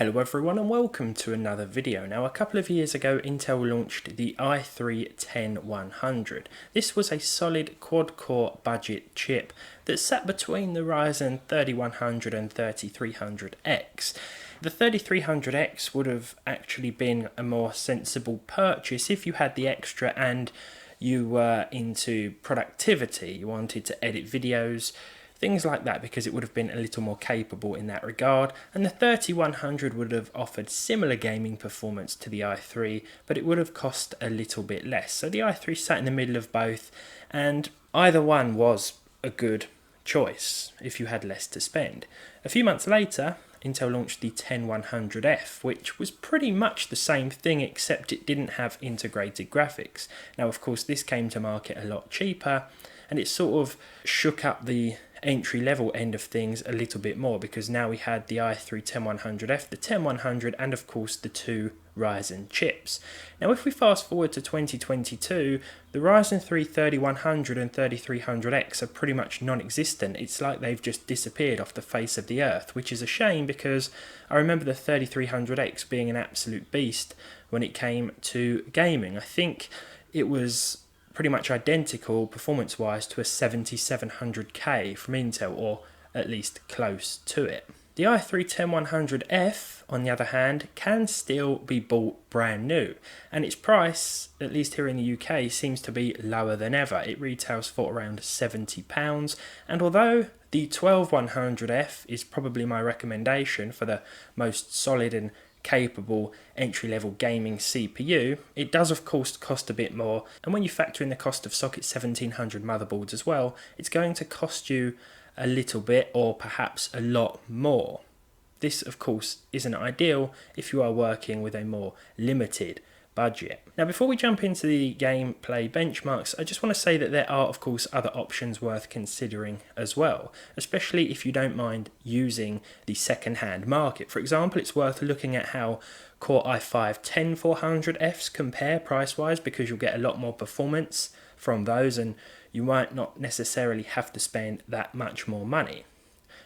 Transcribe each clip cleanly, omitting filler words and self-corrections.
Hello everyone and welcome to another video. Now a couple of years ago Intel launched the i3-10100. This was a solid quad-core budget chip that sat between the Ryzen 3100 and 3300X. The 3300X would have actually been a more sensible purchase if you had the extra and you were into productivity, you wanted to edit videos, things like that, because it would have been a little more capable in that regard. And the 3100 would have offered similar gaming performance to the i3, but it would have cost a little bit less. So the i3 sat in the middle of both, and either one was a good choice if you had less to spend. A few months later, Intel launched the 10100F, which was pretty much the same thing except it didn't have integrated graphics. Now of course this came to market a lot cheaper, and it sort of shook up the entry-level end of things a little bit more, because now we had the i3 10100F, the 10100, and of course the two Ryzen chips. Now if we fast forward to 2022, the Ryzen 3 3100 and 3300X are pretty much non-existent. It's like they've just disappeared off the face of the earth, which is a shame because I remember the 3300X being an absolute beast when it came to gaming. I think it was pretty much identical performance-wise to a 7700K from Intel, or at least close to it. The i3 10100F, on the other hand, can still be bought brand new, and its price, at least here in the UK, seems to be lower than ever. It retails for around £70, and although the 12100F is probably my recommendation for the most solid and capable entry-level gaming CPU, it does of course cost a bit more, and when you factor in the cost of socket 1700 motherboards as well, it's going to cost you a little bit, or perhaps a lot more. This of course isn't ideal if you are working with a more limited budget. Now before we jump into the gameplay benchmarks, I just want to say that there are of course other options worth considering as well, especially if you don't mind using the second-hand market. For example, it's worth looking at how Core i5 10400Fs compare price-wise, because you'll get a lot more performance from those and you might not necessarily have to spend that much more money.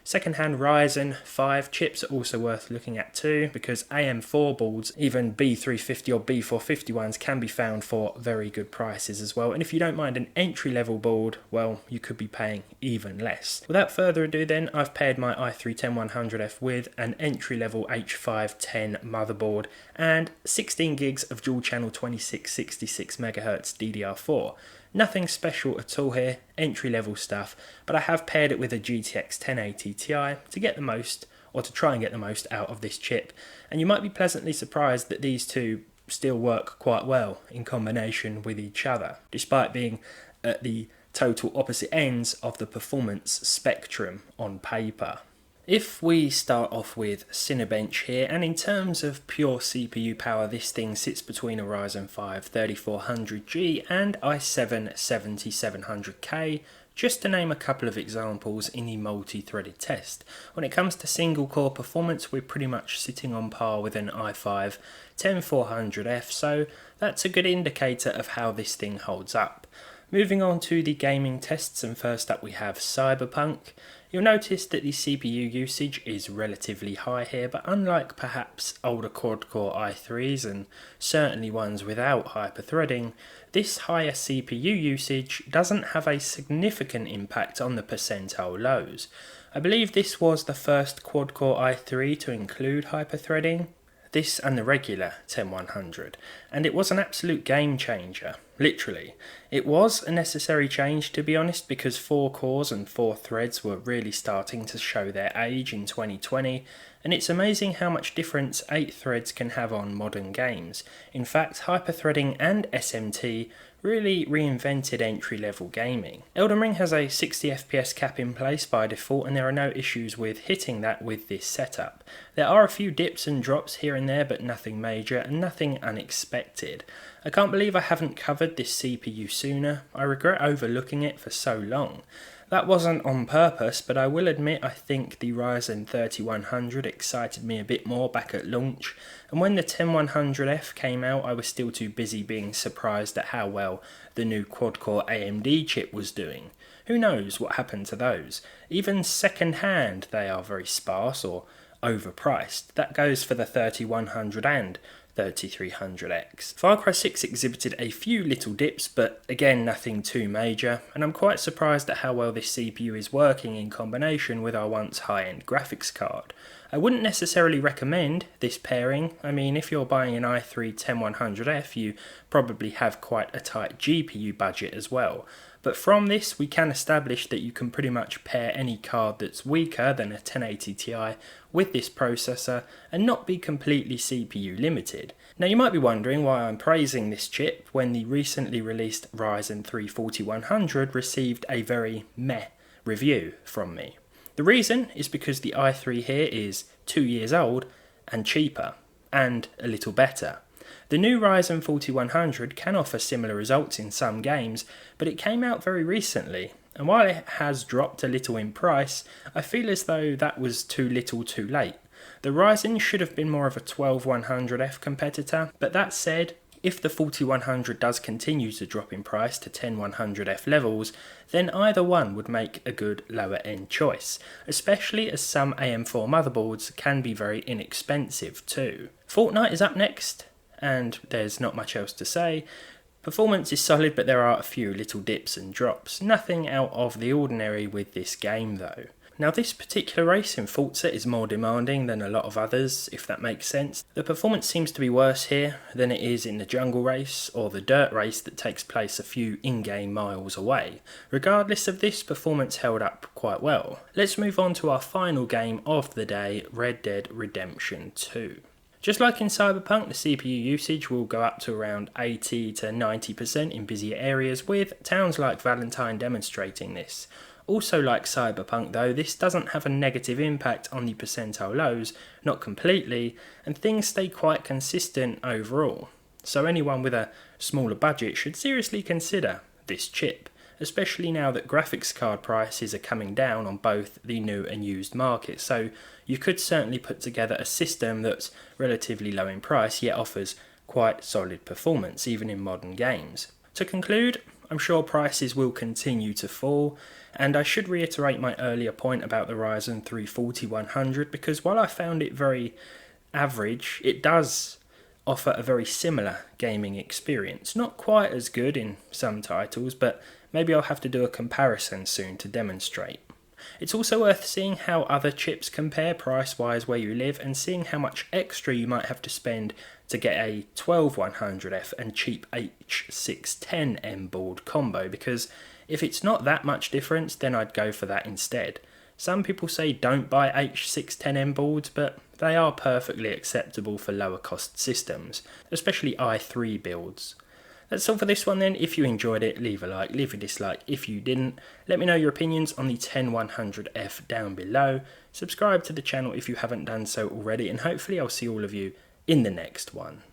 Second-hand Ryzen 5 chips are also worth looking at too, because AM4 boards, even B350 or B450 ones, can be found for very good prices as well. And if you don't mind an entry-level board, well, you could be paying even less. Without further ado then, I've paired my i3 10100F with an entry-level H510 motherboard and 16 gigs of dual-channel 2666 MHz DDR4. Nothing special at all here, entry-level stuff, but I have paired it with a GTX 1080 Ti to get the most, or to try and get the most out of this chip, and you might be pleasantly surprised that these two still work quite well in combination with each other, despite being at the total opposite ends of the performance spectrum on paper. If we start off with Cinebench here, and in terms of pure CPU power, this thing sits between a Ryzen 5 3400G and i7 7700K, just to name a couple of examples in the multi-threaded test. When it comes to single core performance, we're pretty much sitting on par with an i5 10400F, so that's a good indicator of how this thing holds up. Moving on to the gaming tests, and first up we have Cyberpunk. You'll notice that the CPU usage is relatively high here, but unlike perhaps older quad-core i3s and certainly ones without hyper-threading, this higher CPU usage doesn't have a significant impact on the percentile lows. I believe this was the first quad-core i3 to include hyper-threading, this and the regular 10100, and it was an absolute game changer, literally. It was a necessary change, to be honest, because 4 cores and 4 threads were really starting to show their age in 2020, and it's amazing how much difference 8 threads can have on modern games. In fact, hyperthreading and SMT really reinvented entry-level gaming. Elden Ring has a 60 FPS cap in place by default, and there are no issues with hitting that with this setup. There are a few dips and drops here and there, but nothing major and nothing unexpected. I can't believe I haven't covered this CPU sooner. I regret overlooking it for so long. That wasn't on purpose, but I will admit I think the Ryzen 3100 excited me a bit more back at launch, and when the 10100F came out I was still too busy being surprised at how well the new quad-core AMD chip was doing. Who knows what happened to those? Even second hand they are very sparse, or overpriced. That goes for the 3100 and 3300X. Far Cry 6 exhibited a few little dips, but again nothing too major, and I'm quite surprised at how well this CPU is working in combination with our once high-end graphics card. I wouldn't necessarily recommend this pairing. I mean, if you're buying an i3 10100F, you probably have quite a tight GPU budget as well. But from this, we can establish that you can pretty much pair any card that's weaker than a 1080 Ti with this processor and not be completely CPU limited. Now you might be wondering why I'm praising this chip when the recently released Ryzen 3 4100 received a very meh review from me. The reason is because the i3 here is 2 years old and cheaper, and a little better. The new Ryzen 4100 can offer similar results in some games, but it came out very recently, and while it has dropped a little in price, I feel as though that was too little too late. The Ryzen should have been more of a 12100F competitor, but that said, if the 4100 does continue to drop in price to 10100F levels, then either one would make a good lower end choice, especially as some AM4 motherboards can be very inexpensive too. Fortnite is up next, and there's not much else to say. Performance is solid, but there are a few little dips and drops. Nothing out of the ordinary with this game though. Now this particular race in Forza is more demanding than a lot of others, if that makes sense. The performance seems to be worse here than it is in the jungle race or the dirt race that takes place a few in-game miles away. Regardless of this, performance held up quite well. Let's move on to our final game of the day, Red Dead Redemption 2. Just like in Cyberpunk, the CPU usage will go up to around 80 to 90% in busier areas, with towns like Valentine demonstrating this. Also like Cyberpunk though, this doesn't have a negative impact on the percentile lows, not completely, and things stay quite consistent overall. So anyone with a smaller budget should seriously consider this chip, especially now that graphics card prices are coming down on both the new and used market, so you could certainly put together a system that's relatively low in price yet offers quite solid performance even in modern games. To conclude, I'm sure prices will continue to fall, and I should reiterate my earlier point about the Ryzen 3 4100 because while I found it very average, it does offer a very similar gaming experience. Not quite as good in some titles, but maybe I'll have to do a comparison soon to demonstrate. It's also worth seeing how other chips compare price-wise where you live and seeing how much extra you might have to spend to get a 12100F and cheap H610M board combo, because if it's not that much difference, then I'd go for that instead. Some people say don't buy H610M boards, but they are perfectly acceptable for lower cost systems, especially i3 builds. That's all for this one then. If you enjoyed it, leave a like, leave a dislike if you didn't. Let me know your opinions on the 10100F down below. Subscribe to the channel if you haven't done so already, and hopefully I'll see all of you in the next one.